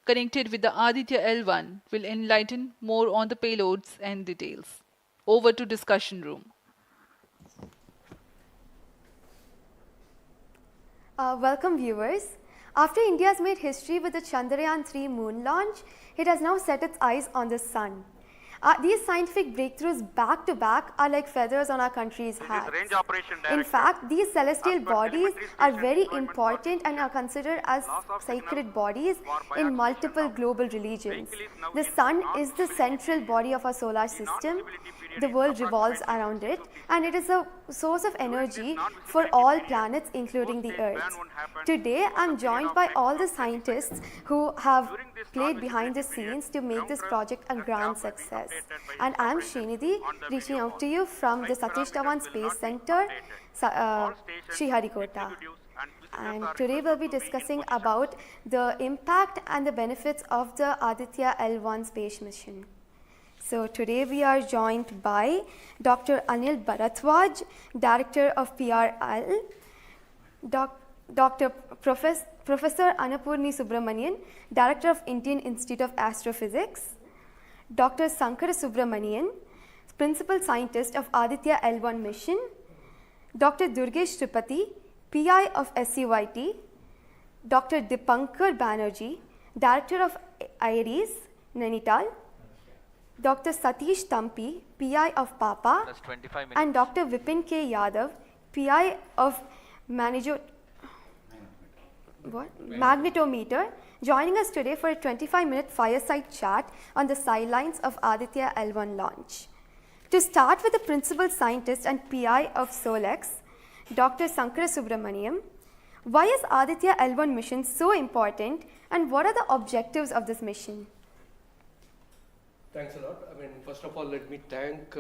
connected with the Aditya L1 will enlighten more on the payloads and details. Over to discussion room. Welcome viewers. After India has made history with the Chandrayaan-3 moon launch, it has now set its eyes on the sun. These scientific breakthroughs back to back are like feathers on our country's hats. In fact, these celestial bodies are very important and are considered as sacred bodies in multiple global religions. The sun is the central body of our solar system. The world revolves around it, and it is a source of energy for all planets, including the Earth. Today, I am joined by all the scientists who have played behind the scenes to make this project a grand success. And I am Srinidhi, reaching out to you from the Satish Dhawan Space Center, Sriharikota. And today we'll be discussing about the impact and the benefits of the Aditya L1 space mission. So today we are joined by Dr. Anil Bharadwaj, Director of PRL, Professor Annapurni Subramanian, Director of Indian Institute of Astrophysics, Dr. Sankara Subramanian, Principal Scientist of Aditya L1 mission, Dr. Durgesh Tripati, PI of SUIT, Dr. Dipankar Banerjee, Director of IRIS, Nainital, Dr. Satish Tampi, PI of PAPA, and Dr. Vipin K. Yadav, PI of Magnetometer, joining us today for a 25-minute fireside chat on the sidelines of Aditya L1 launch. To start with the Principal Scientist and PI of SOLEX, Dr. Sankara Subramaniam, why is Aditya L1 mission so important, and what are the objectives of this mission? Thanks a lot. First of all, let me thank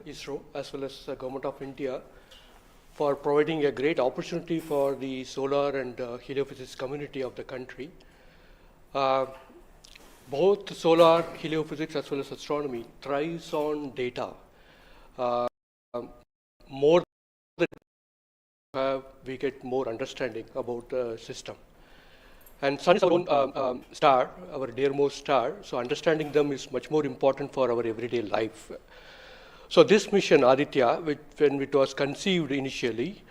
ISRO as well as the Government of India for providing a great opportunity for the solar and heliophysics community of the country. Both solar, heliophysics as well as astronomy thrives on data. More we get more understanding about the system. And sun is our own star, our dearmost star, so understanding them is much more important for our everyday life. So this mission, Aditya, when it was conceived initially,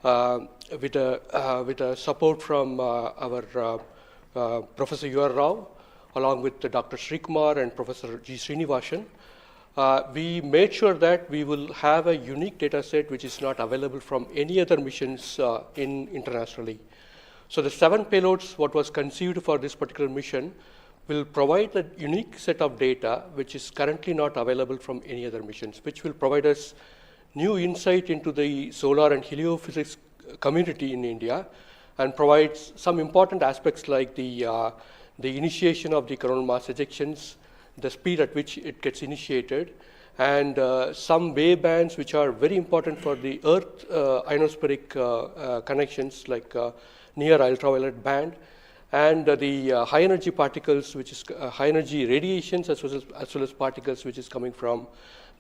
with a support from our Professor U.R. Rao, along with Dr. Srikumar and Professor G. Srinivasan, we made sure that we will have a unique data set which is not available from any other missions internationally. So the 7 payloads, what was conceived for this particular mission, will provide a unique set of data which is currently not available from any other missions, which will provide us new insight into the solar and heliophysics community in India, and provides some important aspects like the initiation of the coronal mass ejections, the speed at which it gets initiated, and some wave bands which are very important for the Earth ionospheric connections, like near ultraviolet band, and the high energy particles, which is high energy radiations as well as particles which is coming from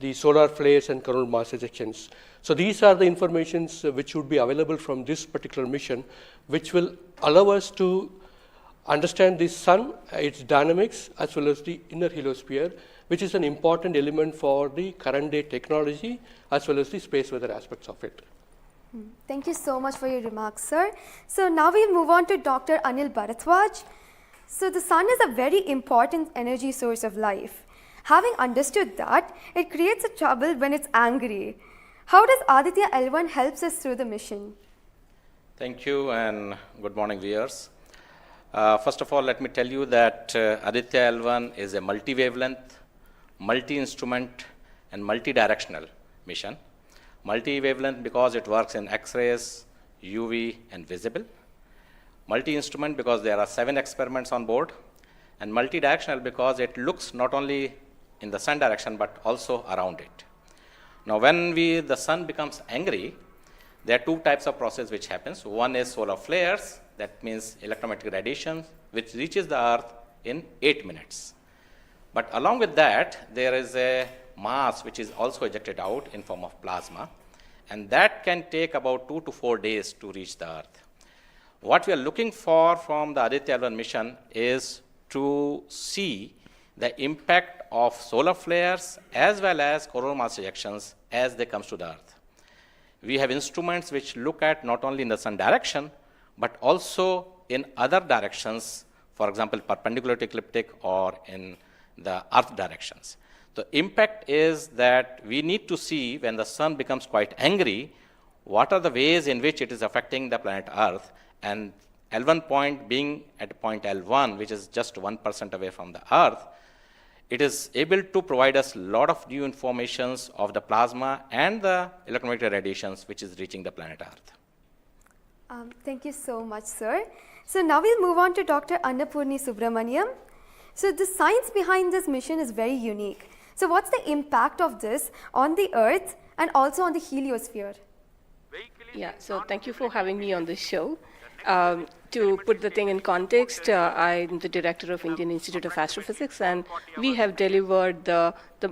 the solar flares and coronal mass ejections. So these are the informations which would be available from this particular mission, which will allow us to understand the sun, its dynamics, as well as the inner heliosphere, which is an important element for the current day technology as well as the space weather aspects of it. Thank you so much for your remarks, sir. So now we move on to Dr. Anil Bharadwaj. So the sun is a very important energy source of life. Having understood that, it creates a trouble when it's angry. How does Aditya L1 helps us through the mission? Thank you, and good morning, viewers. First of all, let me tell you that Aditya L1 is a multi-wavelength, multi-instrument, and multi-directional mission. Multi-wavelength because it works in X-rays, UV, and visible. Multi-instrument because there are 7 experiments on board. And multi-directional because it looks not only in the sun direction but also around it. Now when the sun becomes angry, there are 2 types of process which happens. One is solar flares, that means electromagnetic radiation, which reaches the Earth in 8 minutes. But along with that, there is a mass which is also ejected out in form of plasma, and that can take about 2 to 4 days to reach the Earth. What we are looking for from the Aditya L1 mission is to see the impact of solar flares as well as coronal mass ejections as they come to the Earth. We have instruments which look at not only in the sun direction, but also in other directions, for example, perpendicular to ecliptic or in the Earth directions. The impact is that we need to see when the sun becomes quite angry, what are the ways in which it is affecting the planet Earth, and L1 point being at point L1, which is just 1% away from the Earth, it is able to provide us a lot of new informations of the plasma and the electromagnetic radiations which is reaching the planet Earth. Thank you so much, sir. So now we'll move on to Dr. Annapurni Subramaniam. So the science behind this mission is very unique. So what's the impact of this on the Earth and also on the heliosphere? Yeah, so thank you for having me on this show. To put the thing in context, I'm the director of Indian Institute of Astrophysics, and we have delivered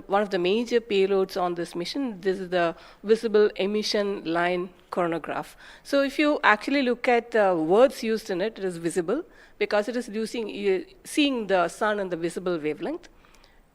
one of the major payloads on this mission. This is the visible emission line coronagraph. So if you actually look at the words used in it, it is visible because it is seeing the sun in the visible wavelength.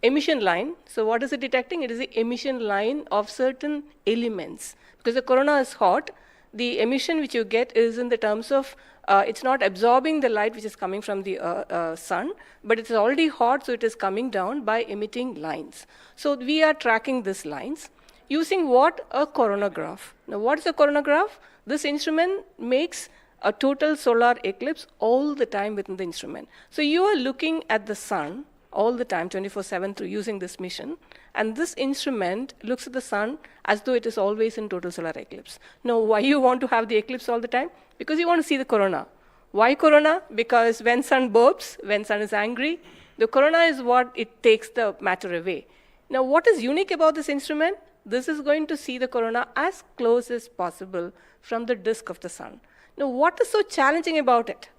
Emission line, so what is it detecting? It is the emission line of certain elements. Because the corona is hot, the emission which you get is in the terms of, it's not absorbing the light which is coming from the sun, but it's already hot, so it is coming down by emitting lines. So we are tracking these lines using what? A coronagraph. Now what is a coronagraph? This instrument makes a total solar eclipse all the time within the instrument. So you are looking at the sun all the time, 24/7 through using this mission. And this instrument looks at the sun as though it is always in total solar eclipse. Now, why you want to have the eclipse all the time? Because you want to see the corona. Why corona? Because when sun burps, when sun is angry, the corona is what it takes the matter away. Now, what is unique about this instrument? This is going to see the corona as close as possible from the disk of the sun. Now, what is so challenging about it?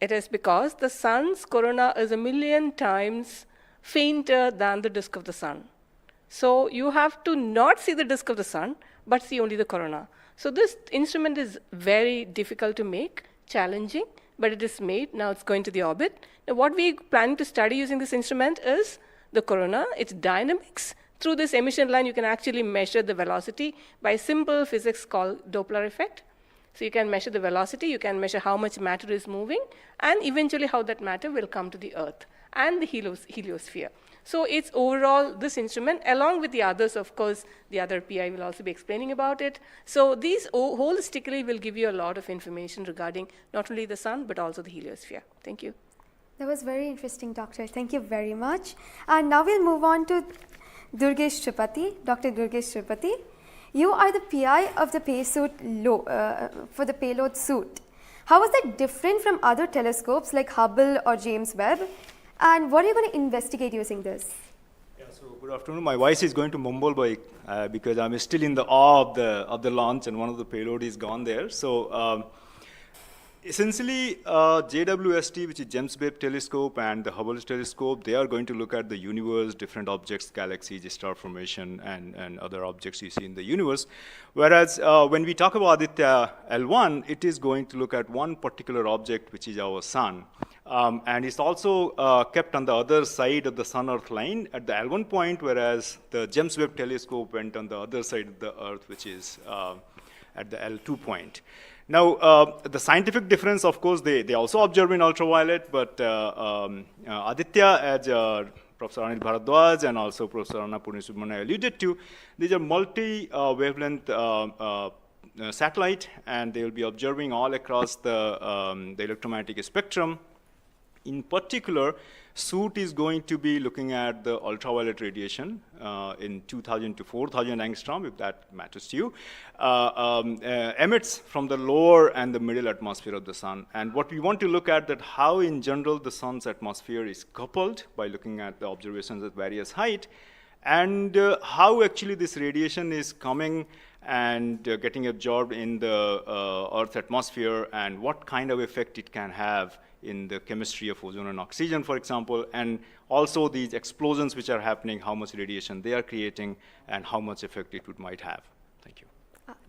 It is because the sun's corona is 1,000,000 times fainter than the disk of the sun. So you have to not see the disk of the sun, but see only the corona. So this instrument is very difficult to make, challenging, but it is made. Now it's going to the orbit. Now what we plan to study using this instrument is the corona, its dynamics. Through this emission line, you can actually measure the velocity by simple physics called Doppler effect. So you can measure the velocity, you can measure how much matter is moving, and eventually how that matter will come to the Earth and the heliosphere. So it's overall this instrument, along with the others, of course, the other PI will also be explaining about it. So these holistically will give you a lot of information regarding not only the sun, but also the heliosphere. Thank you. That was very interesting, Doctor. Thank you very much. And now we'll move on to Durgesh Tripathi, Dr. Durgesh Tripathi. You are the PI of the for the payload suit. How is that different from other telescopes like Hubble or James Webb? And what are you going to investigate using this? Yeah, so good afternoon. My voice is going to mumble because I'm still in the awe of the launch, and one of the payload is gone there. So essentially, JWST, which is James Webb Telescope, and the Hubble Telescope, they are going to look at the universe, different objects, galaxies, star formation, and other objects you see in the universe. Whereas when we talk about Aditya L1, it is going to look at one particular object, which is our sun. And it's also kept on the other side of the Sun-Earth line at the L1 point, whereas the James Webb Telescope went on the other side of the Earth, which is at the L2 point. Now, the scientific difference, of course, they also observe in ultraviolet, but Aditya, as Professor Anil Bharadwaj and also Professor Annapurni Subramaniam alluded to, these are multi-wavelength satellite, and they will be observing all across the electromagnetic spectrum. In particular, SUIT is going to be looking at the ultraviolet radiation in 2000 to 4000 angstrom, if that matters to you, emits from the lower and the middle atmosphere of the sun. And what we want to look at that how in general the sun's atmosphere is coupled by looking at the observations at various height, and how actually this radiation is coming and getting absorbed in the Earth's atmosphere, and what kind of effect it can have in the chemistry of ozone and oxygen, for example, and also these explosions which are happening, how much radiation they are creating, and how much effect it might have. Thank you.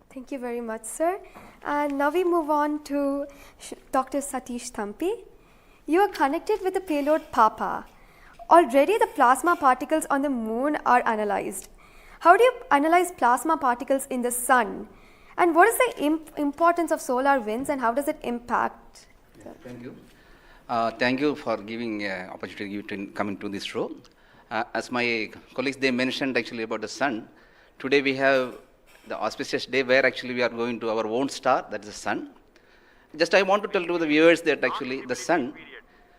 Thank you very much, sir. And now we move on to Dr. Satish Thampi. You are connected with the payload Papa. Already the plasma particles on the moon are analyzed. How do you analyze plasma particles in the sun? And what is the importance of solar winds and how does it impact? Thank you. Thank you for giving opportunity to come into this show. As my colleagues, they mentioned actually about the sun. Today we have the auspicious day where actually we are going to our own star, that is the sun. Just I want to tell to the viewers that actually the sun,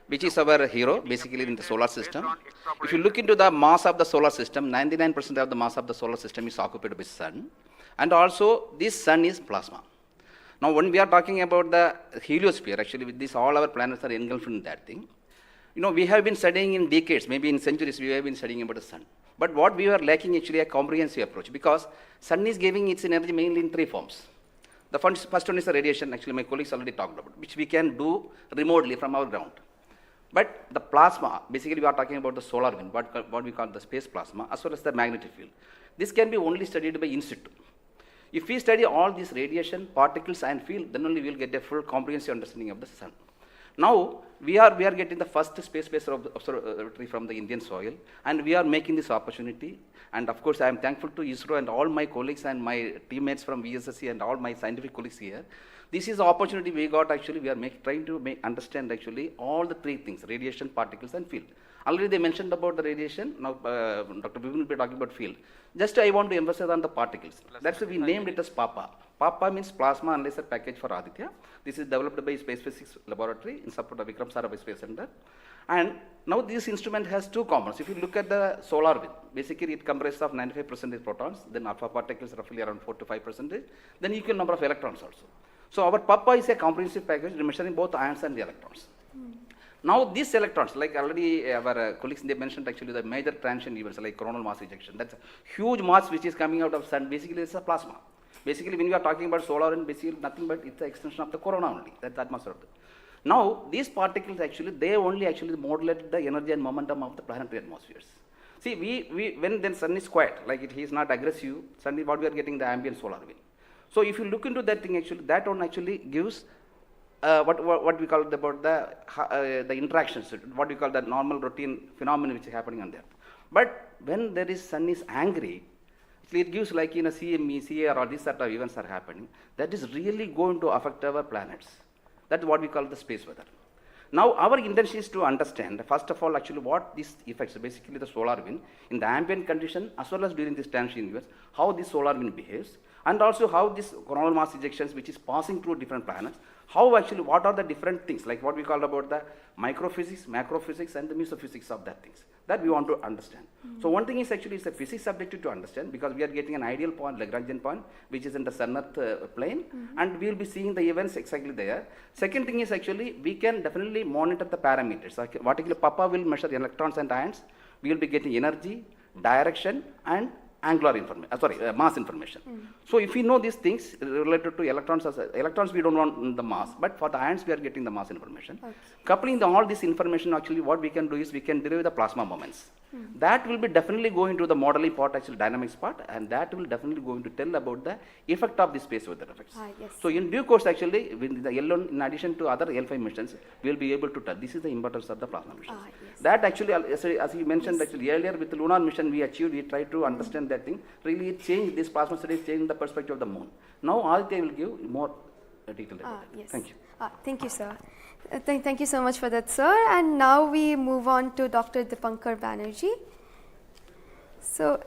which is our hero, basically in the solar system. If you look into the mass of the solar system, 99% of the mass of the solar system is occupied by sun. And also this sun is plasma. Now when we are talking about the heliosphere, actually with this all our planets are engulfed in that thing. You know, we have been studying in decades, maybe in centuries, we have been studying about the sun. But what we are lacking actually a comprehensive approach because sun is giving its energy mainly in three forms. The first one is the radiation, actually my colleagues already talked about, which we can do remotely from our ground. But the plasma, basically we are talking about the solar wind, what we call the space plasma, as well as the magnetic field. This can be only studied by in situ. If we study all these radiation, particles and field, then only we will get a full comprehensive understanding of the sun. Now, we are getting the first space-based observatory from the Indian soil, and we are making this opportunity. And of course, I am thankful to ISRO and all my colleagues and my teammates from VSSC and all my scientific colleagues here. This is the opportunity we got actually, we are trying to understand actually all the three things, radiation, particles and field. Already they mentioned about the radiation, now Dr. Bibin will be talking about field. Just I want to emphasize on the particles. That's why we named it as PAPA. PAPA means Plasma Analyzer Package for Aditya. This is developed by Space Physics Laboratory in support of Vikram Sarabhai Space Center. And now this instrument has two components. If you look at the solar wind, basically it comprises of 95% protons, then alpha particles roughly around 4 to 5%, then equal number of electrons also. So our PAPA is a comprehensive package measuring both ions and the electrons. Now these electrons, like already our colleagues they mentioned actually the major transition events like coronal mass ejection. That's a huge mass which is coming out of sun. Basically it's a plasma. Basically when we are talking about solar and basically nothing but it's the extension of the corona only. That's the atmosphere. Now these particles actually they only actually modulate the energy and momentum of the planetary atmospheres. See we when then sun is quiet, like it is not aggressive, sun is what we are getting the ambient solar wind. So if you look into that thing actually, that one actually gives what we call about the interactions, what we call the normal routine phenomenon which is happening on there. But when there is sun is angry, actually it gives like in a CME, CAR or these sort of events are happening, that is really going to affect our planets. That's what we call the space weather. Now our intention is to understand, first of all actually what these effects, basically the solar wind, in the ambient condition as well as during this transition events, how this solar wind behaves, and also how this coronal mass ejections which is passing through different planets, how actually what are the different things, like what we call about the microphysics, macrophysics and the mesophysics of that things, that we want to understand. So one thing is actually it's a physics subjective to understand because we are getting an ideal point, Lagrangian point, which is in the sun-earth plane, and we will be seeing the events exactly there. Second thing is actually we can definitely monitor the parameters. Like what actually Papa will measure electrons and ions, we will be getting energy, direction and angular information, mass information. So if we know these things related to electrons, electrons we don't want the mass, but for the ions we are getting the mass information. Okay. Coupling all this information, actually what we can do is we can derive the plasma moments. That will be definitely going to the modeling part, actually dynamics part, and that will definitely going to tell about the effect of the space weather effects. Yes. So in due course, actually, with the L1, in addition to other L5 missions, we will be able to tell. This is the importance of the plasma missions. Yes. That actually, as you mentioned, actually earlier with the lunar mission we achieved, we tried to understand that thing. Really, it changed this plasma studies, changed the perspective of the moon. Now, Aditya will give more detail about it. Yes. Thank you. Thank you, sir. Thank you so much for that, sir. And now we move on to Dr. Dipankar Banerjee. So,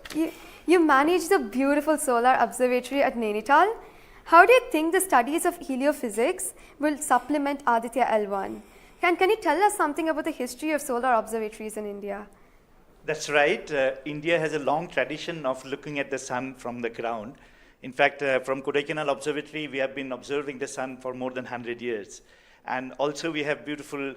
you manage the beautiful solar observatory at Nainital. How do you think the studies of heliophysics will supplement Aditya L1? Can you tell us something about the history of solar observatories in India? That's right. India has a long tradition of looking at the sun from the ground. In fact, from Kodaikanal Observatory, we have been observing the sun for more than 100 years. And also we have beautiful,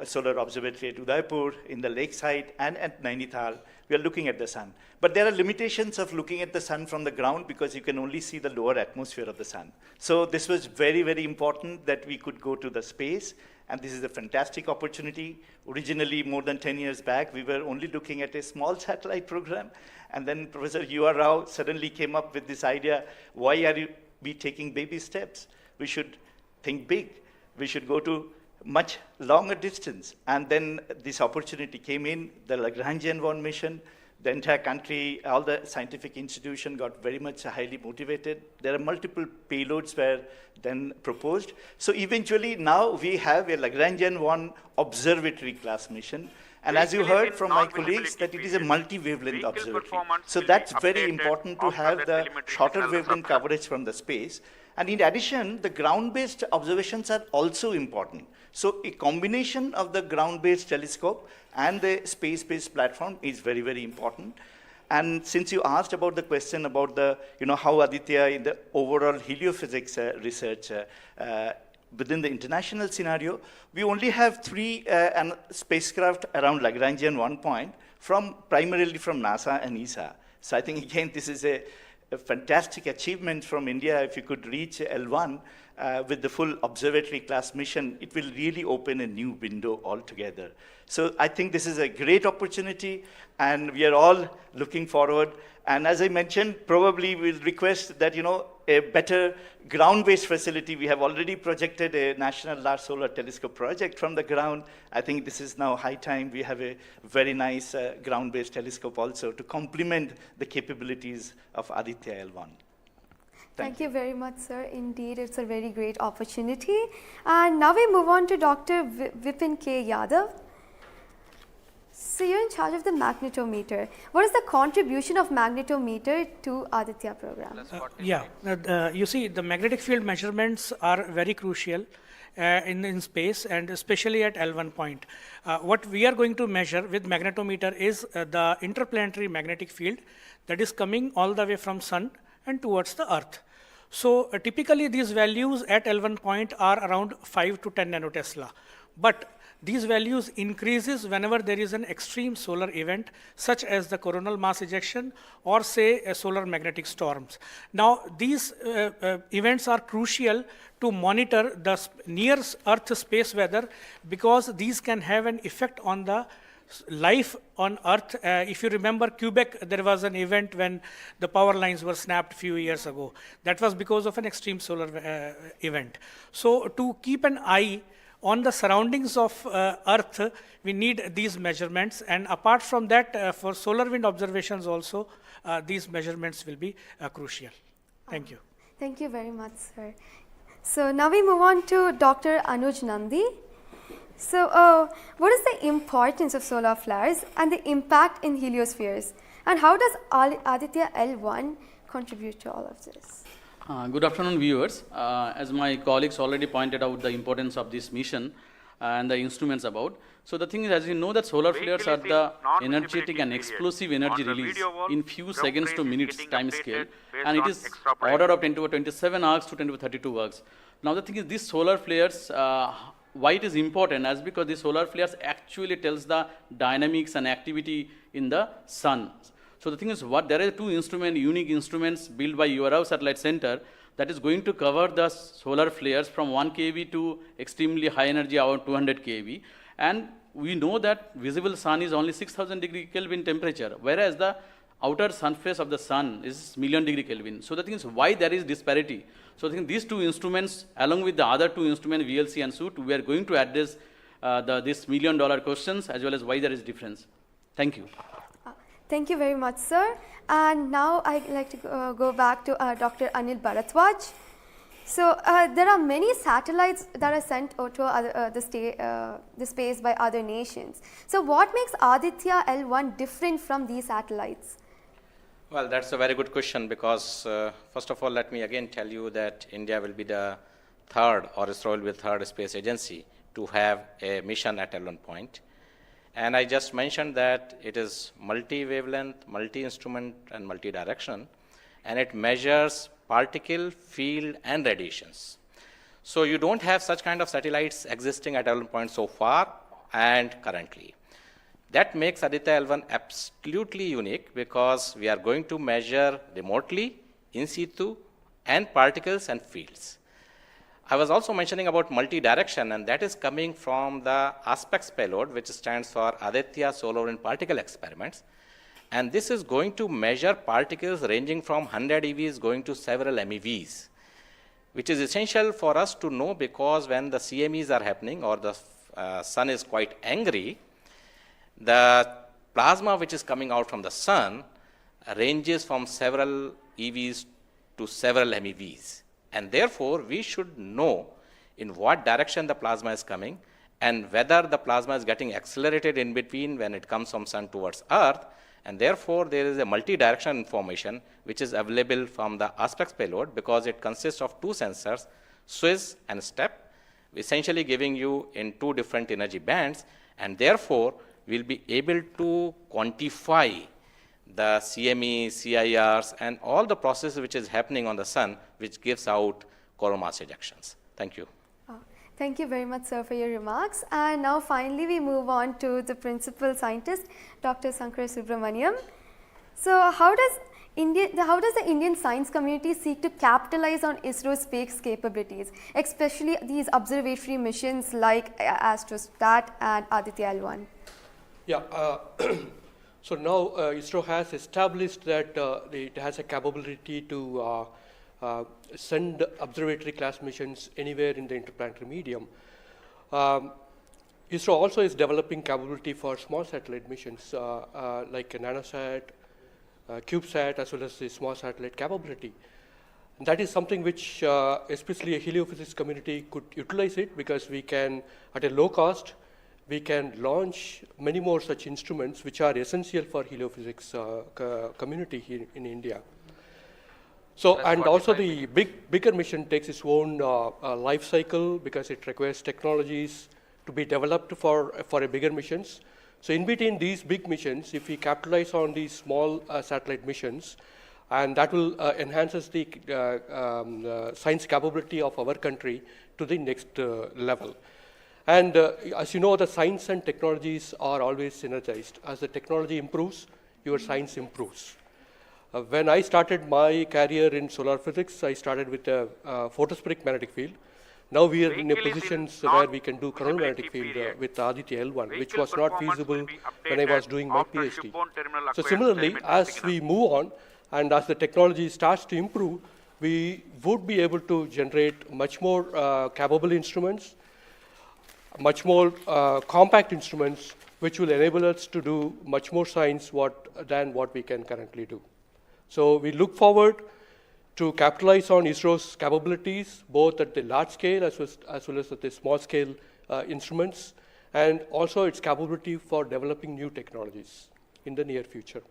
solar observatory at Udaipur, in the lakeside, and at Nainital. We are looking at the sun. But there are limitations of looking at the sun from the ground because you can only see the lower atmosphere of the sun. So this was very, very important that we could go to the space. And this is a fantastic opportunity. Originally, more than 10 years back, we were only looking at a small satellite program. And then Professor U.R. Rao suddenly came up with this idea, why are we taking baby steps? We should think big. We should go to much longer distance. And then this opportunity came in, the Lagrangian 1 mission, the entire country, all the scientific institution got very much highly motivated. There are multiple payloads were then proposed. So eventually now we have a Lagrangian 1 observatory class mission. And as you heard from my colleagues, that it is a multi-wavelength observatory. So that's very important to have the shorter wavelength coverage from the space. And in addition, the ground-based observations are also important. So a combination of the ground-based telescope and the space-based platform is very, very important. And since you asked about the question about the, how Aditya in the overall heliophysics research within the international scenario, we only have 3 spacecraft around Lagrangian 1 point, primarily from NASA and ESA. So I think, again, this is a fantastic achievement from India. If you could reach L1 with the full observatory class mission, it will really open a new window altogether. So I think this is a great opportunity, and we are all looking forward. And as I mentioned, probably we'll request that, a better ground-based facility. We have already projected a National Large Solar Telescope project from the ground. I think this is now high time we have a very nice ground-based telescope also to complement the capabilities of Aditya L1. Thank you very much, sir. Indeed, it's a very great opportunity. And now we move on to Dr. Vipin K. Yadav. So you're in charge of the magnetometer. What is the contribution of magnetometer to Aditya program? You see, the magnetic field measurements are very crucial in space, and especially at L1 point. What we are going to measure with magnetometer is the interplanetary magnetic field that is coming all the way from Sun and towards the Earth. So typically these values at L1 point are around 5 to 10 nanotesla. But these values increases whenever there is an extreme solar event, such as the coronal mass ejection or say solar magnetic storms. Now these events are crucial to monitor the near Earth space weather, because these can have an effect on the life on Earth. If you remember Quebec, there was an event when the power lines were snapped a few years ago. That was because of an extreme solar event. So to keep an eye on the surroundings of Earth, we need these measurements. And apart from that, for solar wind observations also, these measurements will be crucial. Thank you. Thank you very much, sir. So now we move on to Dr. Anuj Nandi. So what is the importance of solar flares and the impact in heliospheres? And how does Aditya L1 contribute to all of this? Good afternoon, viewers. As my colleagues already pointed out the importance of this mission and the instruments about. So the thing is, as you know, that solar flares are the energetic and explosive energy release in few seconds to minutes time scale, and it is order of 10 to 27 arcs to 10 to 32 arcs. Now the thing is, these solar flares, why it is important, as because the solar flares actually tells the dynamics and activity in the sun. So the thing is, there are 2 unique instruments built by URAV Satellite Center that is going to cover the solar flares from 1 kV to extremely high energy, about 200 kV. And we know that visible sun is only 6000 degree Kelvin temperature, whereas the outer surface of the sun is million degree Kelvin. So the thing is, why there is disparity? So I think these 2 instruments, along with the other 2 instruments, VLC and SUIT, we are going to address this $1 million questions, as well as why there is difference. Thank you. Thank you very much, sir. And now I'd like to go back to Dr. Anil Bharadwaj. So there are many satellites that are sent to the space by other nations. So what makes Aditya L1 different from these satellites? Well, that's a very good question, because first of all, let me again tell you that India will be the third, or ISRO will be the third space agency to have a mission at L1 point. And I just mentioned that it is multi-wavelength, multi-instrument, and multi-direction, and it measures particle, field, and radiations. So you don't have such kind of satellites existing at L1 point so far and currently. That makes Aditya L1 absolutely unique, because we are going to measure remotely, in situ, and particles and fields. I was also mentioning about multi-direction, and that is coming from the ASPECTS payload, which stands for Aditya Solar Wind Particle Experiments. And this is going to measure particles ranging from 100 EVs going to several MeVs. which is essential for us to know, because when the CMEs are happening or the sun is quite angry, the plasma which is coming out from the sun ranges from several EVs to several MeVs. And therefore, we should know in what direction the plasma is coming and whether the plasma is getting accelerated in between when it comes from sun towards earth. And therefore, there is a multi-directional information which is available from the aspects payload, because it consists of two sensors, Swiss and STEP, essentially giving you in two different energy bands, and therefore we'll be able to quantify the CME, CIRs, and all the processes which is happening on the sun, which gives out coronal mass ejections. Thank you. Thank you very much, sir, for your remarks. And now finally we move on to the principal scientist, Dr. Sankara Subramaniam. So how does the Indian science community seek to capitalize on ISRO's space capabilities, especially these observatory missions like Astrostat and Aditya L1? Yeah, so now ISRO has established that it has a capability to send observatory class missions anywhere in the interplanetary medium. ISRO also is developing capability for small satellite missions like a nanosat, CubeSat, as well as the small satellite capability. And that is something which especially a heliophysics community could utilize it, because we can, at a low cost, we can launch many more such instruments which are essential for heliophysics community here in India. So, and also the bigger mission takes its own life cycle, because it requires technologies to be developed for a bigger missions. So in between these big missions, if we capitalize on these small satellite missions, and that will enhances the science capability of our country to the next level. And as you know, the science and technologies are always synergized. As the technology improves, your science improves. When I started my career in solar physics, I started with a photospheric magnetic field. Now we are in a position where we can do coronal magnetic field with Aditya L1, which was not feasible when I was doing my PhD. So similarly, as we move on and as the technology starts to improve, we would be able to generate much more capable instruments, much more compact instruments, which will enable us to do much more science than what we can currently do. So we look forward to capitalize on ISRO's capabilities, both at the large scale as well as at the small scale instruments, and also its capability for developing new technologies in the near future.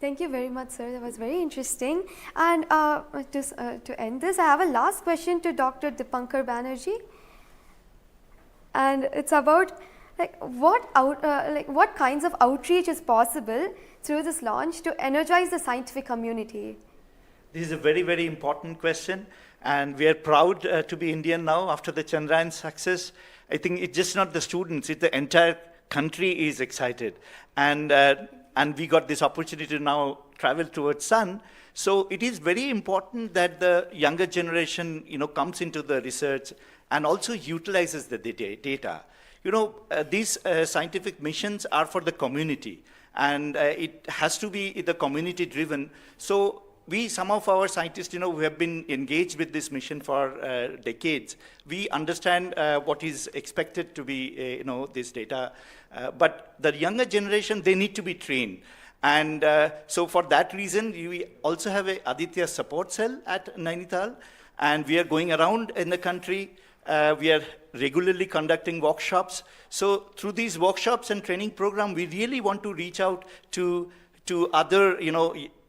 Thank you very much, sir. That was very interesting. And to end this, I have a last question to Dr. Dipankar Banerjee. And it's about what kinds of outreach is possible through this launch to energize the scientific community? This is a very, very important question, and we are proud to be Indian now after the Chandrayaan success. I think it's just not the students, it's the entire country is excited. And we got this opportunity to now travel towards sun. So it is very important that the younger generation, comes into the research and also utilizes the data. These scientific missions are for the community, and it has to be the community driven. So some of our scientists, who have been engaged with this mission for decades, we understand what is expected to be, this data. But the younger generation, they need to be trained. And so for that reason, we also have a Aditya support cell at Nainital, and we are going around in the country. We are regularly conducting workshops. So through these workshops and training program, we really want to reach out to other,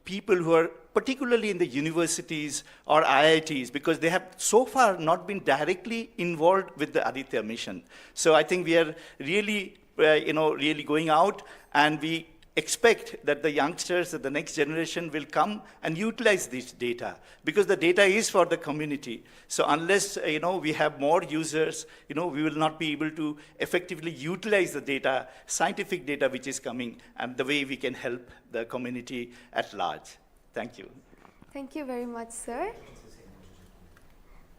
people who are particularly in the universities or IITs, because they have so far not been directly involved with the Aditya mission. So I think we are really, really going out, and we expect that the youngsters, the next generation will come and utilize this data, because the data is for the community. So unless, we have more users, we will not be able to effectively utilize the data, scientific data which is coming, and the way we can help the community at large. Thank you. Thank you very much, sir.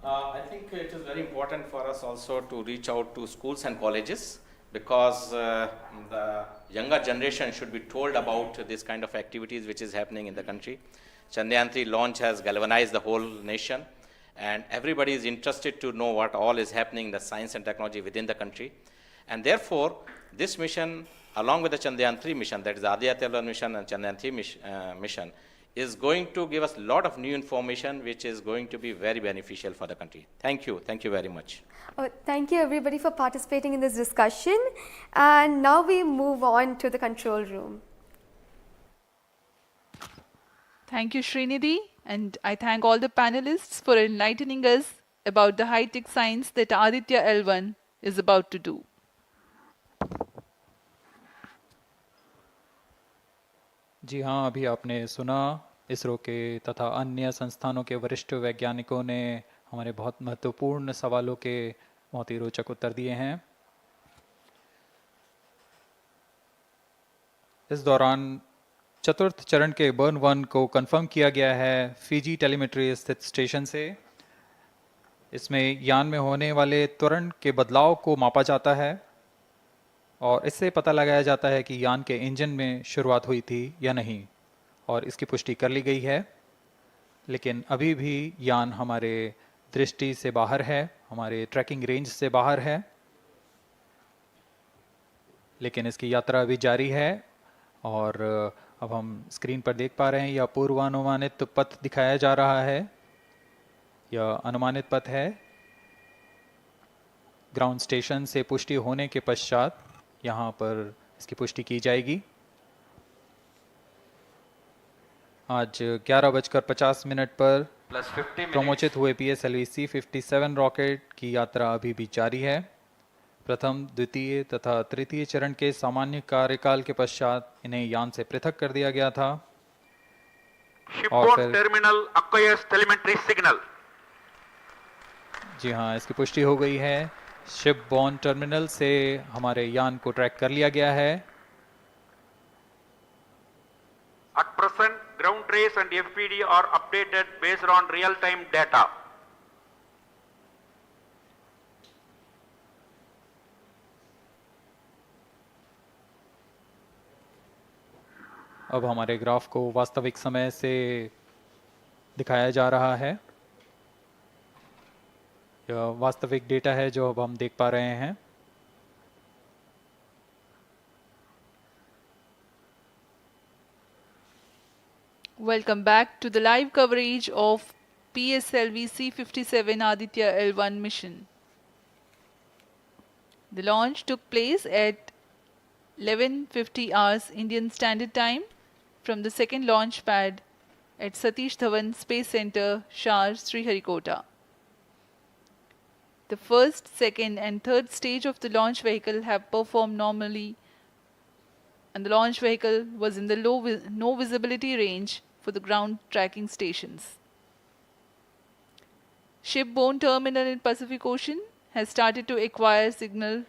I think it is very important for us also to reach out to schools and colleges, because the younger generation should be told about this kind of activities which is happening in the country. Chandrayaan 3 launch has galvanized the whole nation, and everybody is interested to know what all is happening in the science and technology within the country. And therefore, this mission, along with the Chandrayaan 3 mission, that is the Aditya L1 mission and Chandrayaan 3 mission, is going to give us a lot of new information, which is going to be very beneficial for the country. Thank you. Thank you very much. Oh, thank you everybody for participating in this discussion. And now we move on to the control room. Thank you, Srinidhi, and I thank all the panelists for enlightening us about the high-tech science that Aditya L1 is about to do. जी हाँ, अभी आपने सुना इसरो के तथा अन्य संस्थानों के वरिष्ठ वैज्ञानिकों ने हमारे बहुत महत्वपूर्ण सवालों के बहुत ही रोचक उत्तर दिए हैं। इस दौरान चतुर्थ चरण के बर्न 1 को कंफर्म किया गया है फिजी टेलीमेट्री स्थित स्टेशन से। इसमें यान में होने वाले त्वरण के बदलाव को मापा जाता है और इससे पता लगाया जाता है कि यान के इंजन में शुरुआत हुई थी या नहीं, और इसकी पुष्टि कर ली गई है। लेकिन अभी भी यान हमारे दृष्टि से बाहर है, हमारे ट्रैकिंग रेंज से बाहर है, लेकिन इसकी यात्रा अभी जारी है। और अब हम स्क्रीन पर देख पा रहे हैं यह पूर्वानुमानित पथ दिखाया जा रहा है। यह अनुमानित पथ है। ग्राउंड स्टेशन से पुष्टि होने के पश्चात यहाँ पर इसकी पुष्टि की जाएगी। आज 11:50 पर प्रमोचित हुए PSLV C-57 रॉकेट की यात्रा अभी भी जारी है। प्रथम, द्वितीय तथा तृतीय चरण के सामान्य कार्यकाल के पश्चात इन्हें यान से पृथक कर दिया गया था। और फिर टर्मिनल acquires telemetry signal. जी हाँ, इसकी पुष्टि हो गई है। शिपबोर्न टर्मिनल से हमारे यान को ट्रैक कर लिया गया है। At present, ground trace and FPD are updated based on real-time data. अब हमारे ग्राफ को वास्तविक समय से दिखाया जा रहा है। यह वास्तविक डेटा है जो अब हम देख पा रहे हैं। Welcome back to the live coverage of PSLV C-57 Aditya L1 mission. The launch took place at 11:50 hours Indian Standard Time from the second launch pad at Satish Dhawan Space Center, Shar, Sriharikota. The first, second and third stage of the launch vehicle have performed normally, and the launch vehicle was in the no visibility range for the ground tracking stations. Shipborne terminal in Pacific Ocean has started to acquire signal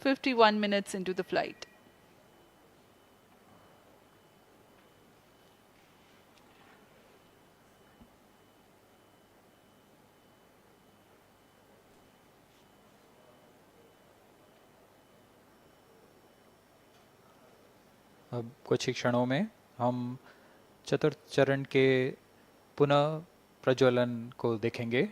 51 minutes into the flight. अब कुछ ही क्षणों में हम चतुर्थ चरण के पुनः प्रज्वलन को देखेंगे।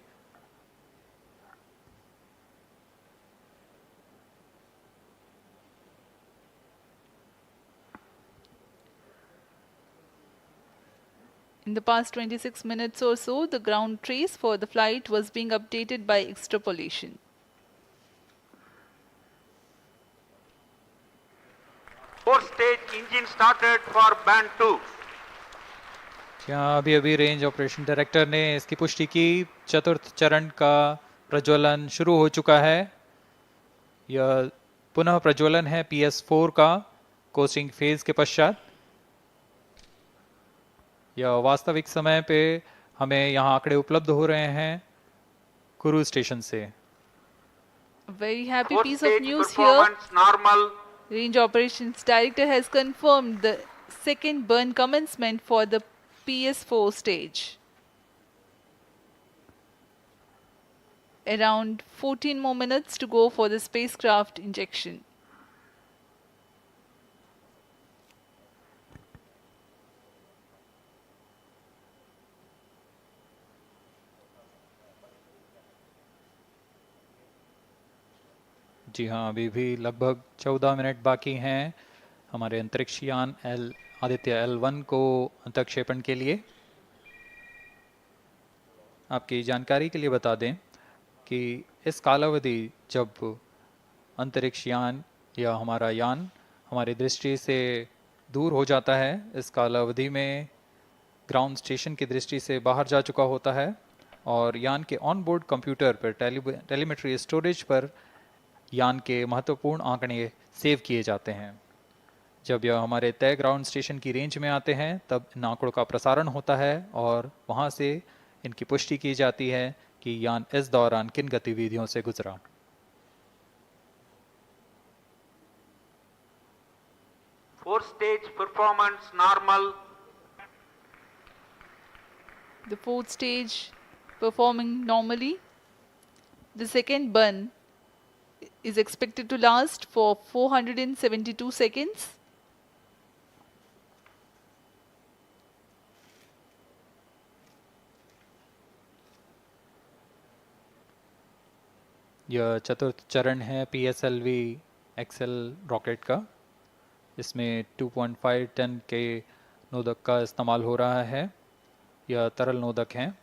In the past 26 minutes or so, the ground trace for the flight was being updated by extrapolation. Four-stage engine started for band 2. यहाँ अभी रेंज ऑपरेशन डायरेक्टर ने इसकी पुष्टि की। चतुर्थ चरण का प्रज्वलन शुरू हो चुका है। यह पुनः प्रज्वलन है PS4 का कोस्टिंग फेज के पश्चात। यह वास्तविक समय पे हमें यहाँ आंकड़े उपलब्ध हो रहे हैं क्रूज स्टेशन से। Very happy piece of Four-stage news here. performance normal. Range Operations Director has confirmed the second burn commencement for the PS4 stage. Around 14 more minutes to go for the spacecraft injection. जी हाँ, अभी भी लगभग 14 minute बाकी हैं हमारे अंतरिक्ष यान Aditya L1 को अंतक्षेपण के लिए। आपकी जानकारी के लिए बता दें कि इस कालावधि जब अंतरिक्ष यान या हमारा यान हमारी दृष्टि से दूर हो जाता है, इस कालावधि में ग्राउंड स्टेशन की दृष्टि से बाहर जा चुका होता है और यान के ऑन बोर्ड कंप्यूटर पर टेलीमेट्री स्टोरेज पर यान के महत्वपूर्ण आंकड़े सेव किए जाते हैं। जब यह हमारे तय ग्राउंड स्टेशन की रेंज में आते हैं तब इन आंकड़ों का प्रसारण होता है और वहां से इनकी पुष्टि की जाती है कि यान इस दौरान किन गतिविधियों से गुजरा। Fourth stage performance normal. The fourth stage performing normally. The second burn is expected to last for 472 seconds. यह चतुर्थ चरण है PSLV एक्सेल रॉकेट का। इसमें 2.5 टन के नोदक का इस्तेमाल हो रहा है। यह तरल नोदक हैं।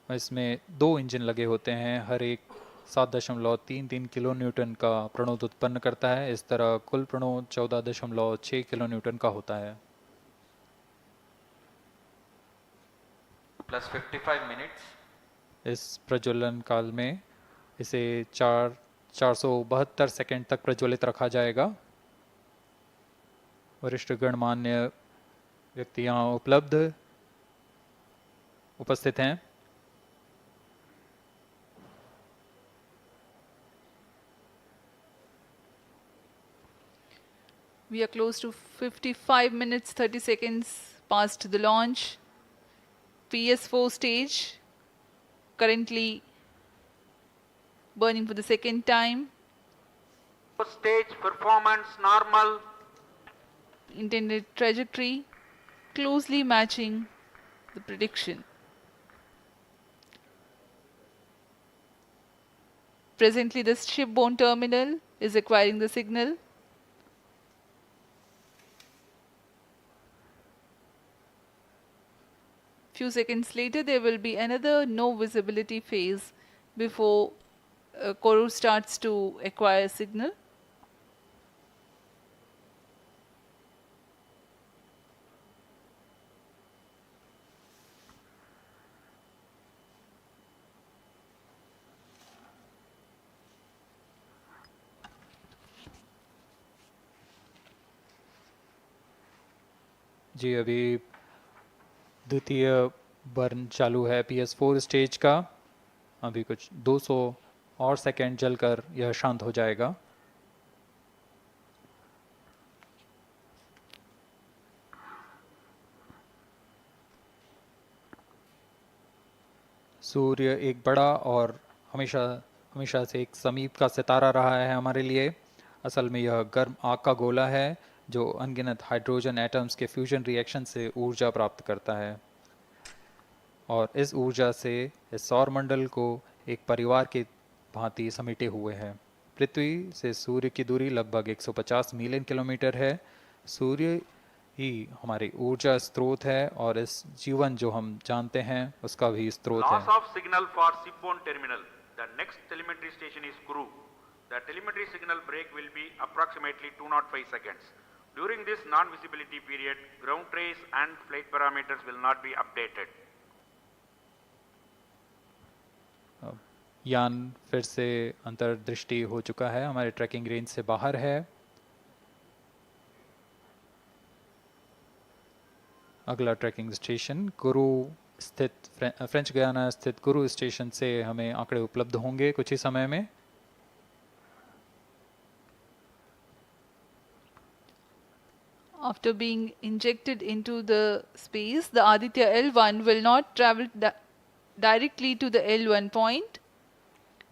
इसमें 2 इंजन लगे होते हैं, हर एक 7.33 किलो न्यूटन का प्रणोद उत्पन्न करता है। इस तरह कुल प्रणोद 14.6 किलो न्यूटन का होता है। Plus 55 minutes. इस प्रज्वलन काल में इसे 472 सेकंड तक प्रज्वलित रखा जाएगा। वरिष्ठ गणमान्य व्यक्ति यहाँ उपस्थित हैं। We are close to 55 minutes 30 seconds past the launch. PS4 stage currently burning for the second time. Fourth stage performance normal. Intended trajectory closely matching the prediction. Presently, the shipborne terminal is acquiring the signal. Few seconds later, there will be another no visibility phase before Koru starts to acquire signal. जी अभी द्वितीय burn चालू है PS4 stage का। अभी कुछ 200 और second जलकर यह शांत हो जाएगा। सूर्य एक बड़ा और हमेशा से एक समीप का सितारा रहा है हमारे लिए। असल में यह गर्म आग का गोला है जो अनगिनत हाइड्रोजन एटम्स के फ्यूजन रिएक्शन से ऊर्जा प्राप्त करता है और इस ऊर्जा से इस सौर मंडल को एक परिवार की भांति समेटे हुए है। पृथ्वी से सूर्य की दूरी लगभग 150 मिलियन किलोमीटर है। सूर्य ही हमारी ऊर्जा स्रोत है और इस जीवन जो हम जानते हैं उसका भी स्रोत है। Loss of signal for shipborne terminal. The next telemetry station is Kuru. The telemetry signal break will be approximately 205 seconds. During this non-visibility period, ground trace and flight parameters will not be updated. यान फिर से अंतर्दृष्टि हो चुका है, हमारे trekking range से बाहर है। अगला ट्रैकिंग स्टेशन गुरु स्थित फ्रेंच गयाना स्थित गुरु स्टेशन से हमें आंकड़े उपलब्ध होंगे कुछ ही समय में। After being injected into the space, the Aditya L1 will not travel directly to the L1 point.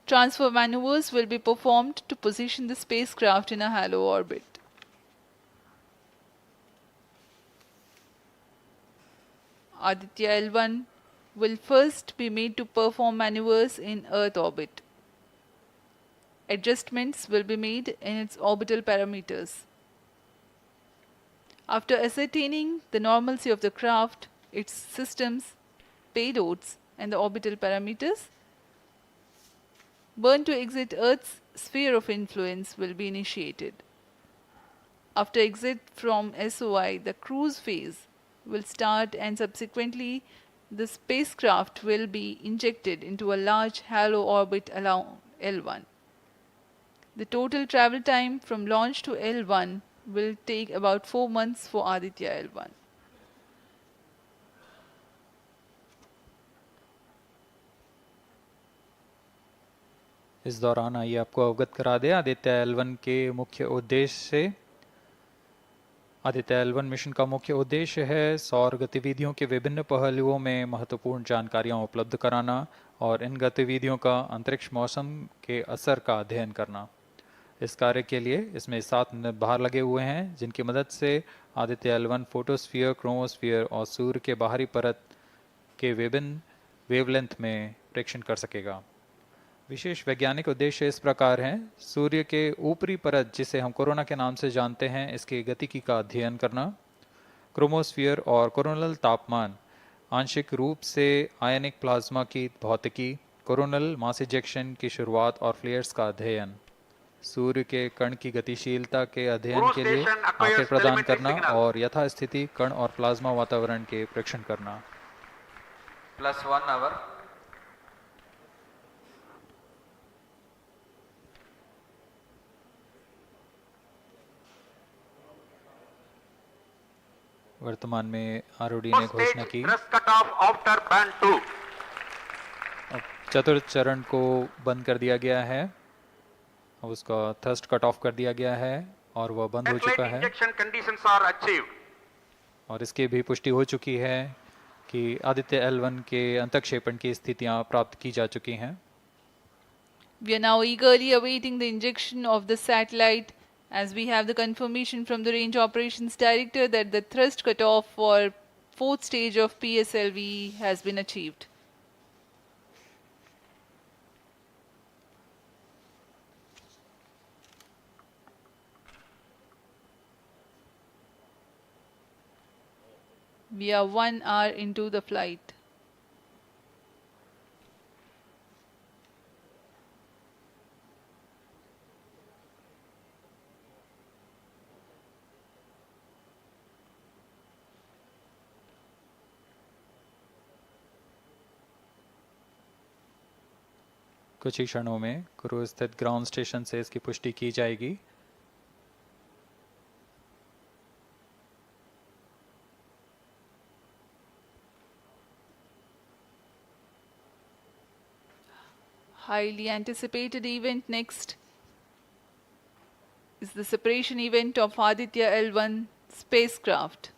Transfer maneuvers will be performed to position the spacecraft in a halo orbit. Aditya L1 will first be made to perform maneuvers in Earth orbit. adjustments will be made in its orbital parameters. After ascertaining the normalcy of the craft, its systems, payloads, and the orbital parameters, burn to exit Earth's sphere of influence will be initiated. After exit from SOI, the cruise phase will start and subsequently the spacecraft will be injected into a large halo orbit along L1. The total travel time from launch to L1 will take about 4 months for Aditya L1. इस दौरान आइए आपको अवगत करा दें Aditya L1 के मुख्य उद्देश्य से। आदित्य L1 मिशन का मुख्य उद्देश्य है सौर गतिविधियों के विभिन्न पहलुओं में महत्वपूर्ण जानकारियां उपलब्ध कराना और इन गतिविधियों का अंतरिक्ष मौसम के असर का अध्ययन करना। इस कार्य के लिए इसमें 7 भार लगे हुए हैं जिनकी मदद से आदित्य L1 फोटोस्फीयर, क्रोमोस्फीयर और सूर्य के बाहरी परत के विभिन्न वेवलेंथ में प्रेक्षण कर सकेगा। विशेष वैज्ञानिक उद्देश्य इस प्रकार हैं: सूर्य के ऊपरी परत जिसे हम कोरोना के नाम से जानते हैं, इसकी गतिकी का अध्ययन करना, क्रोमोस्फीयर और कोरोनल तापमान, आंशिक रूप से आयनिक प्लाज्मा की भौतिकी, कोरोनल मास इजेक्शन की शुरुआत और फ्लेयर्स का अध्ययन, सूर्य के कण की गतिशीलता के अध्ययन के लिए आंकड़े प्रदान करना और यथास्थिति कण और प्लाज्मा वातावरण के प्रेक्षण करना। +1 hour. वर्तमान में आरओडी ने घोषणा की अब चतुर्थ चरण को बंद कर दिया गया है। अब उसका थ्रस्ट कट ऑफ कर दिया गया है और वह बंद हो चुका है और इसकी भी पुष्टि हो चुकी है कि आदित्य L1 के अंतक्षेपण की स्थितियां प्राप्त की जा चुकी हैं। We are now eagerly awaiting the injection of the satellite as we have the confirmation from the Range Operations Director that the thrust cutoff for 4th stage of PSLV has been achieved. We are 1 hour into the flight. कुछ ही क्षणों में cruise स्थित ground station से इसकी पुष्टि की जाएगी। Highly anticipated event next is the separation event of Aditya L1 spacecraft.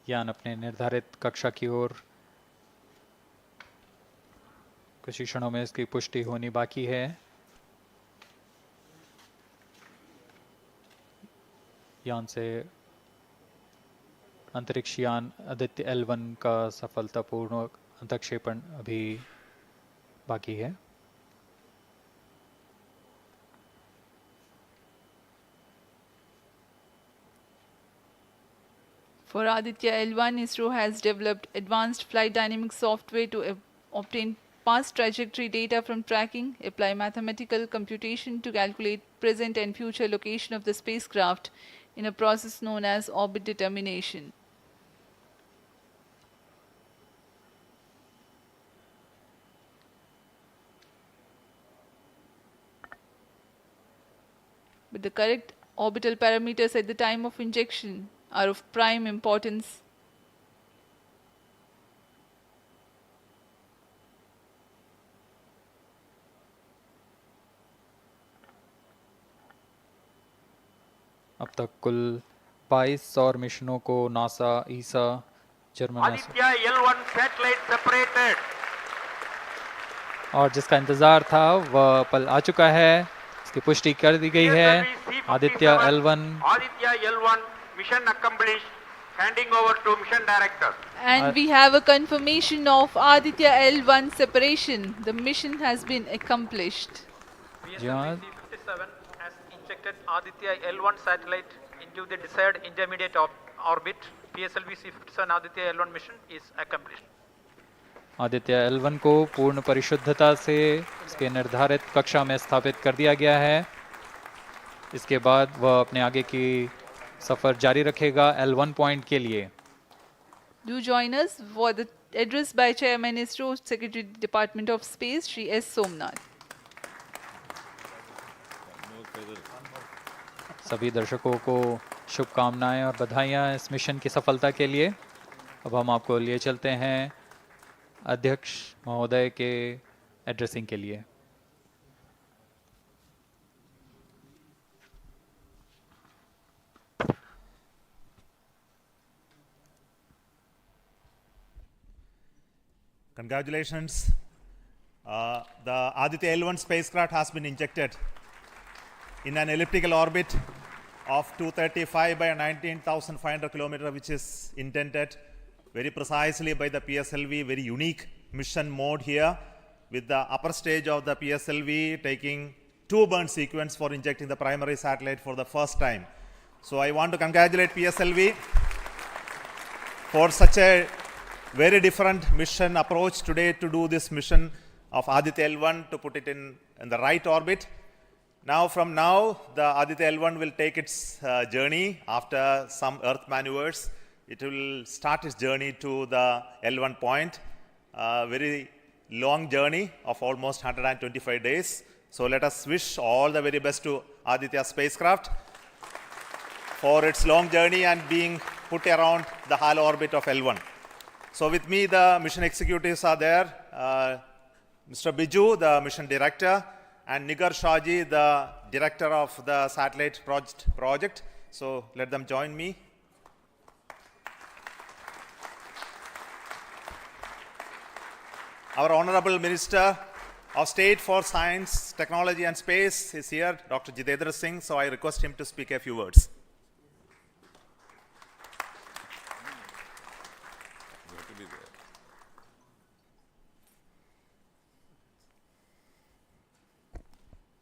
यान अपने निर्धारित कक्षा की ओर कुछ ही क्षणों में इसकी पुष्टि होनी बाकी है। यान से अंतरिक्ष यान आदित्य L1 का सफलतापूर्ण अंतक्षेपण अभी बाकी है। For Aditya L1, ISRO has developed advanced flight dynamics software to obtain past trajectory data from tracking, apply mathematical computation to calculate present and future location of the spacecraft in a process known as orbit determination. But the correct orbital parameters at the time of injection are of prime importance. अब तक कुल 22 सौर मिशनों को NASA, ईसा, German Aditya L1 satellite separated. और जिसका इंतजार था वह पल आ चुका है। इसकी पुष्टि कर दी गई है। PSLV Aditya C57, L1 Aditya L1 mission accomplished. Handing over to mission director. And we have a confirmation of Aditya L1 separation. The mission has been accomplished. Yeah. PSLV C57 has injected Aditya L1 satellite into the desired intermediate orbit. PSLV C57 Aditya L1 mission is accomplished. Aditya L1 को पूर्ण परिशुद्धता से इसके निर्धारित कक्षा में स्थापित कर दिया गया है। इसके बाद वह अपने आगे की सफर जारी रखेगा L1 पॉइंट के लिए। Do join us for the address by Chairman ISRO Secretary Department of Space Shri S. Somnath. सभी दर्शकों को शुभकामनाएं और बधाइयां इस मिशन की सफलता के लिए। अब हम आपको लिए चलते हैं अध्यक्ष महोदय के एड्रेसिंग के लिए। Congratulations. The Aditya L1 spacecraft has been injected in an elliptical orbit of 235 by 19,500 kilometers, which is intended very precisely by the PSLV, very unique mission mode here, with the upper stage of the PSLV taking 2 burn sequence for injecting the primary satellite for the first time. So I want to congratulate PSLV for such a very different mission approach today to do this mission of Aditya L1 to put it in the right orbit. Now, from now, the Aditya L1 will take its journey after some Earth maneuvers. It will start its journey to the L1 point, a very long journey of almost 125 days. So let us wish all the very best to Aditya spacecraft for its long journey and being put around the halo orbit of L1. So with me, the mission executives are there. Mr. Biju, the mission director, and Nigar Shahji, the director of the satellite project. So let them join me. Our Honorable Minister of State for Science, Technology and Space is here, Dr. Jitendra Singh. So I request him to speak a few words.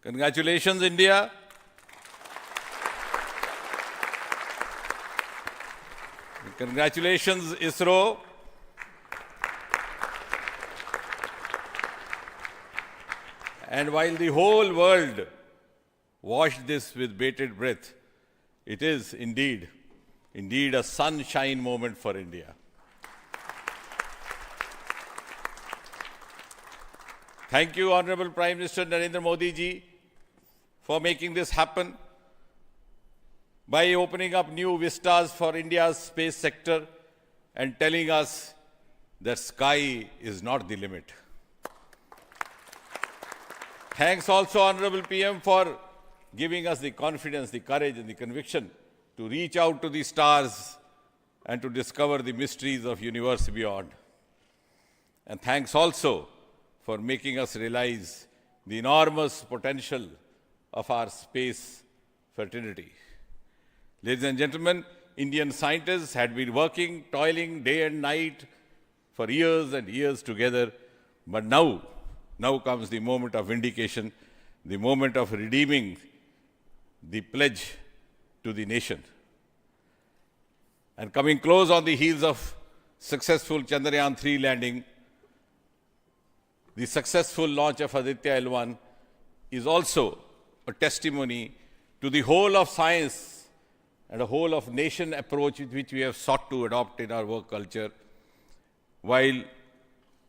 Congratulations, India. Congratulations, ISRO. And while the whole world watched this with bated breath, it is indeed a sunshine moment for India. Thank you, Honorable Prime Minister Narendra Modi ji, for making this happen by opening up new vistas for India's space sector and telling us that sky is not the limit. Thanks also, Honorable PM, for giving us the confidence, the courage and the conviction to reach out to the stars and to discover the mysteries of universe beyond. And thanks also for making us realize the enormous potential of our space fraternity. Ladies and gentlemen, Indian scientists had been working, toiling day and night for years and years together, but now comes the moment of vindication, the moment of redeeming the pledge to the nation. And coming close on the heels of successful Chandrayaan-3 landing, the successful launch of Aditya L1 is also a testimony to the whole of science and a whole of nation approach which we have sought to adopt in our work culture. While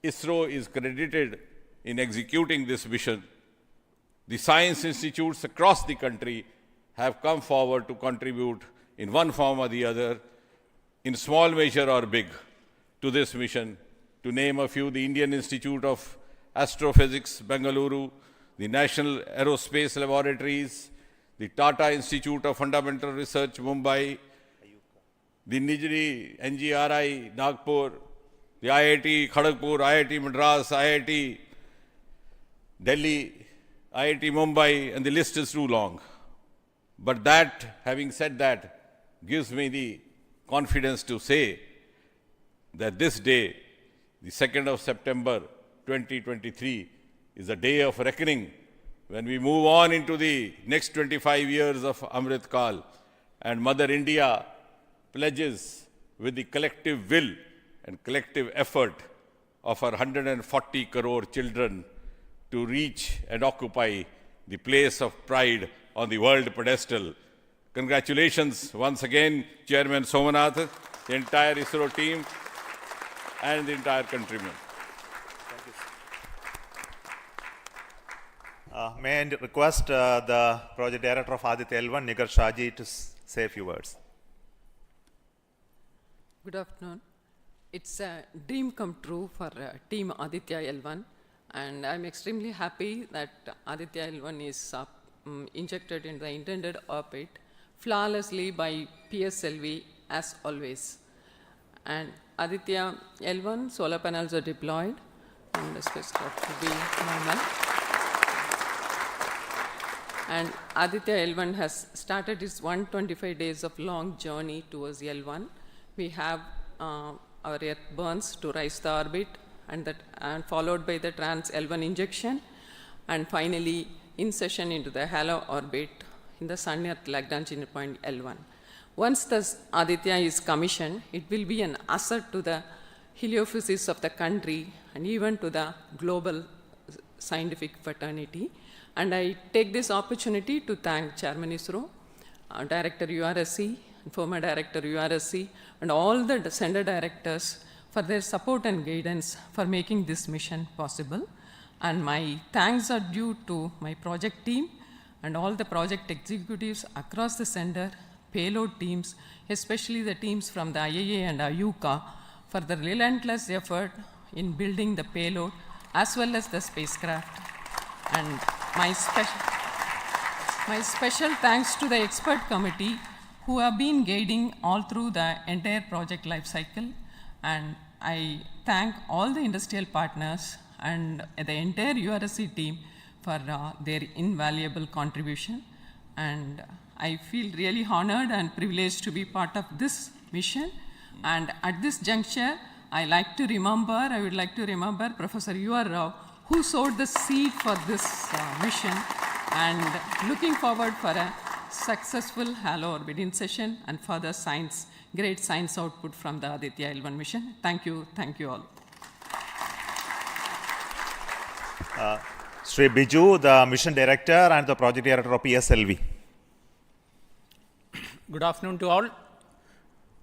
ISRO is credited in executing this mission, the science institutes across the country have come forward to contribute in one form or the other, in small measure or big, to this mission. To name a few, the Indian Institute of Astrophysics, Bengaluru, the National Aerospace Laboratories, the Tata Institute of Fundamental Research, Mumbai, the Nijri NGRI, Nagpur, the IIT Kharagpur, IIT Madras, IIT Delhi, IIT Mumbai, and the list is too long. But that, having said that, gives me the confidence to say that this day, the 2nd of September 2023, is a day of reckoning when we move on into the next 25 years of Amrit Kal, and Mother India pledges with the collective will and collective effort of our 140 crore children to reach and occupy the place of pride on the world pedestal. Congratulations once again, Chairman Somanath, the entire ISRO team, and the entire countrymen. May I request the project director of Aditya L1, Nigar Shaji, to say a few words. Good afternoon. It's a dream come true for Team Aditya L1, and I'm extremely happy that Aditya L1 is injected in the intended orbit flawlessly by PSLV as always. And Aditya L1 solar panels are deployed, and the spacecraft will be normal. And Aditya L1 has started its 125 days of long journey towards L1. We have our Earth burns to rise the orbit, and followed by the trans L1 injection, and finally insertion into the halo orbit in the Sun Earth Lagrange point L1. Once the Aditya is commissioned, it will be an asset to the heliophysics of the country and even to the global scientific fraternity. And I take this opportunity to thank Chairman ISRO, Director URSC, former Director URSC, and all the center directors for their support and guidance for making this mission possible. And my thanks are due to my project team and all the project executives across the center, payload teams, especially the teams from the IAA and IUCA, for the relentless effort in building the payload as well as the spacecraft. And my special thanks to the expert committee who have been guiding all through the entire project life cycle. And I thank all the industrial partners and the entire URSC team for their invaluable contribution. And I feel really honored and privileged to be part of this mission. And at this juncture, I would like to remember Professor U.R. Rao, who sowed the seed for this mission, and looking forward for a successful halo orbit insertion and further great science output from the Aditya L1 mission. Thank you all. Sri Biju, the mission director and the project director of PSLV. Good afternoon to all.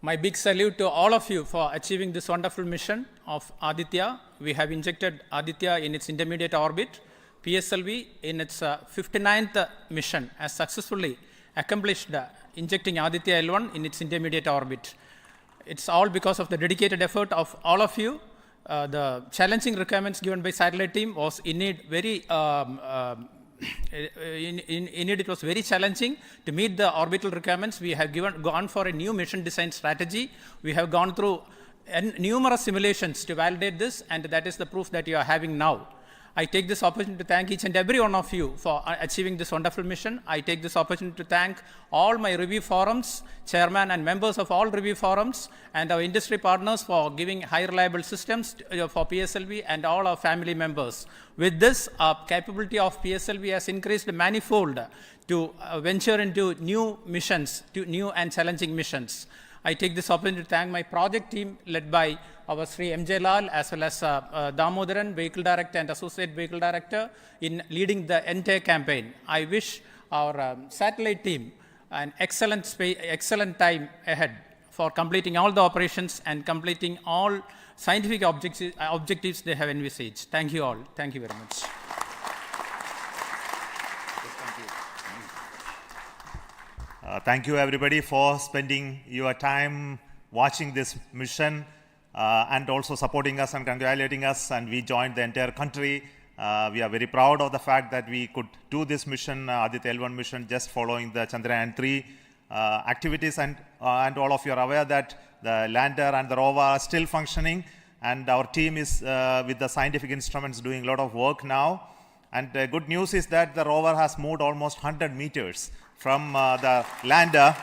My big salute to all of you for achieving this wonderful mission of Aditya. We have injected Aditya in its intermediate orbit. PSLV in its 59th mission has successfully accomplished injecting Aditya L1 in its intermediate orbit. It's all because of the dedicated effort of all of you. The challenging requirements given by satellite team was indeed very it was very challenging to meet the orbital requirements. We have gone for a new mission design strategy. We have gone through numerous simulations to validate this, and that is the proof that you are having now. I take this opportunity to thank each and every one of you for achieving this wonderful mission. I take this opportunity to thank all my review forums, chairman and members of all review forums, and our industry partners for giving high reliable systems for PSLV, and all our family members. With this, our capability of PSLV has increased manifold to venture into new missions, to new and challenging missions. I take this opportunity to thank my project team led by our Sri MJ Lal, as well as Damodaran, Vehicle Director and Associate Vehicle Director, in leading the entire campaign. I wish our satellite team an excellent time ahead for completing all the operations and completing all scientific objectives they have envisaged. Thank you all. Thank you very much. Thank you everybody for spending your time watching this mission and also supporting us and congratulating us, and we joined the entire country We are very proud of the fact that we could do this mission, Aditya L1 mission, just following the Chandrayaan 3 activities, and all of you are aware that the lander and the rover are still functioning, and our team is with the scientific instruments doing a lot of work now. And the good news is that the rover has moved almost 100 meters from the lander,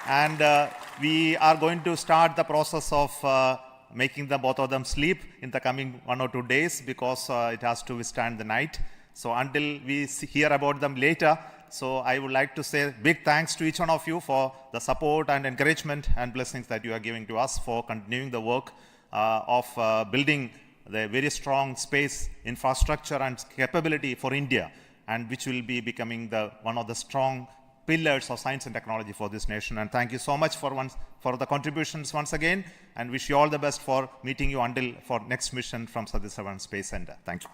and we are going to start the process of making both of them sleep in the coming 1 or 2 days, because it has to withstand the night. So until we hear about them later, so I would like to say big thanks to each one of you for the support and encouragement and blessings that you are giving to us for continuing the work of building the very strong space infrastructure and capability for India, and which will be becoming one of the strong pillars of science and technology for this nation. And thank you so much for the contributions once again, and wish you all the best for meeting you for next mission from Satish Dhawan Space Center. Thank you.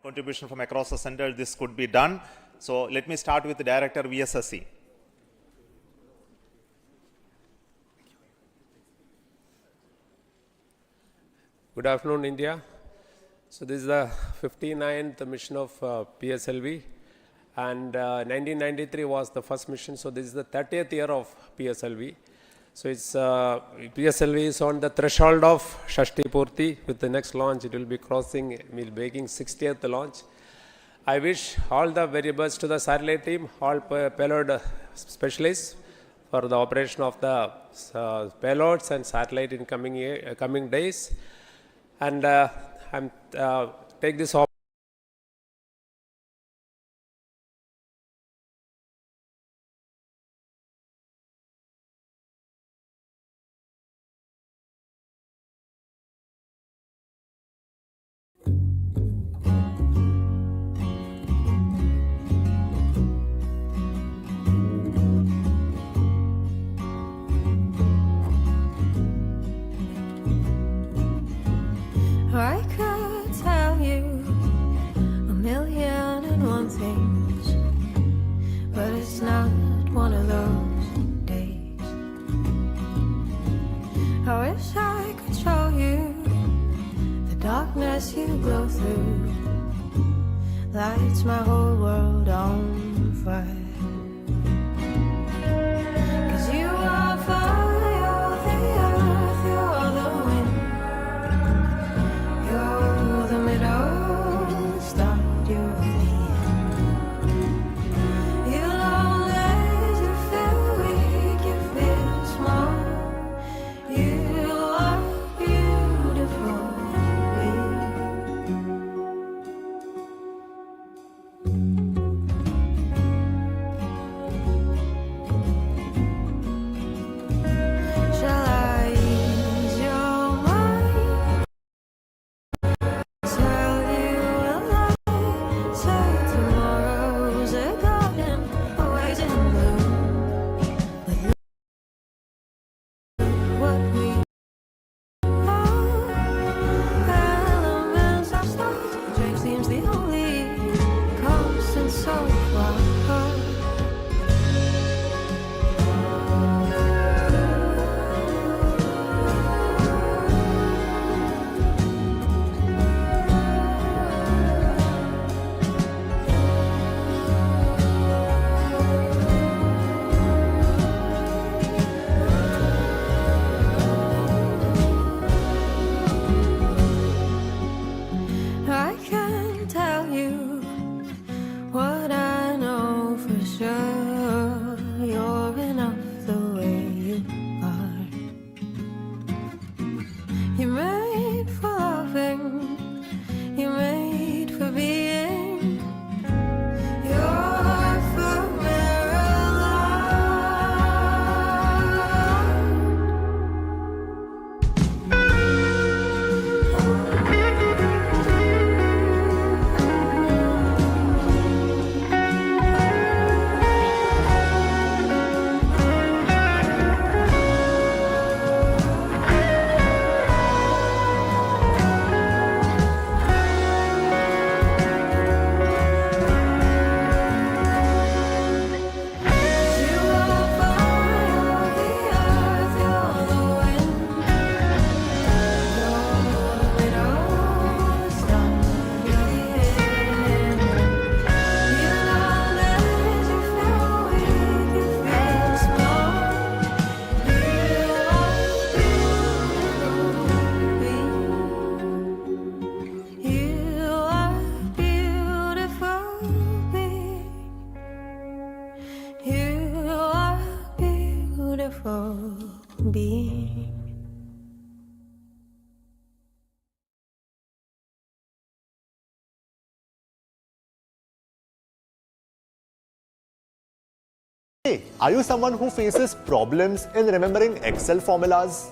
Contribution from across the center, this could be done. So let me start with the Director VSSC. Good afternoon, India. So this is the 59th mission of PSLV, and 1993 was the first mission. So this is the 30th year of PSLV. So it's PSLV is on the threshold of Shashti Purti. With the next launch, it will be making 60th launch. I wish all the very best to the satellite team, all payload specialists for the operation of the payloads and satellite in coming days. And I'm take this opportunity. I could tell you 1,000,001 things, but it's not one of those days. I wish I could show you the darkness you glow through, lights my whole world on fire. 'Cause you are fire, you're the earth, you're the wind, you're the middle, the start, you're the end. You'll always feel weak, you feel small. You are beautiful. Shall I ease your mind? Tell you a lie. Say tomorrow's a garden, always in bloom. But look what we are. Elements of stars. Change seems the only constant so far. I can tell you what I know for sure. You're enough the way you are. You're made for loving, Hey, are you someone who faces problems in remembering Excel formulas?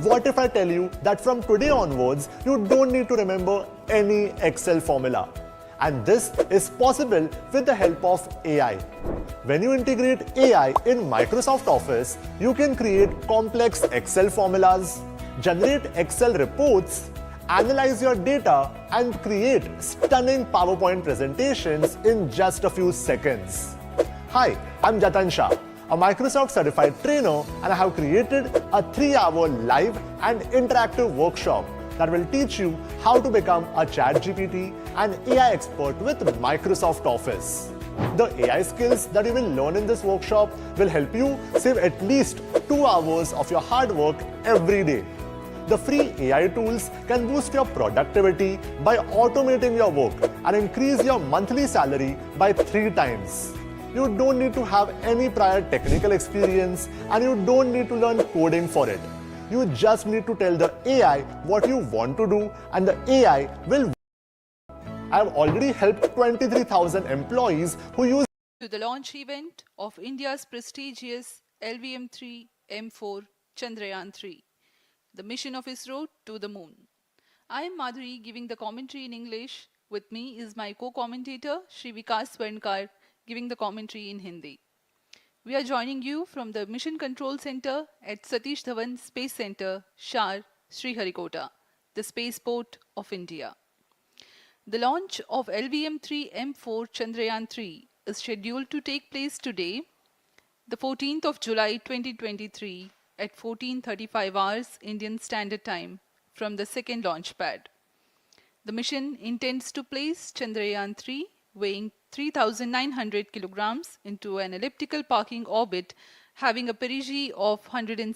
What if I tell you that from today onwards, you don't need to remember any Excel formula? And this is possible with the help of AI. When you integrate AI in Microsoft Office, you can create complex Excel formulas, generate Excel reports, analyze your data, and create stunning PowerPoint presentations in just a few seconds. Hi, I'm Jatan Shah, a Microsoft certified trainer, and I have created a 3-hour live and interactive workshop that will teach you how to become a ChatGPT and AI expert with Microsoft Office. The AI skills that you will learn in this workshop will help you save at least 2 hours of your hard work every day. The free AI tools can boost your productivity by automating your work and increase your monthly salary by 3 times. You don't need to have any prior technical experience and you don't need to learn coding for it. You just need to tell the AI what you want to do and the AI will. I have already helped 23,000 employees who use To the launch event of India's prestigious LVM-3 M4 Chandrayaan-3, the mission of ISRO to the moon. I am Madhuri giving the commentary in English. With me is my co-commentator Shri Vikas Swarnkar giving the commentary in Hindi. We are joining you from the Mission Control Center at Satish Dhawan Space Center, Shar, Sriharikota, the spaceport of India. The launch of LVM-3 M4 Chandrayaan-3 is scheduled to take place today, the 14th of July 2023 at 14:35 hours Indian Standard Time from the second launch pad. The mission intends to place Chandrayaan-3 weighing 3,900 kilograms into an elliptical parking orbit having a perigee of 160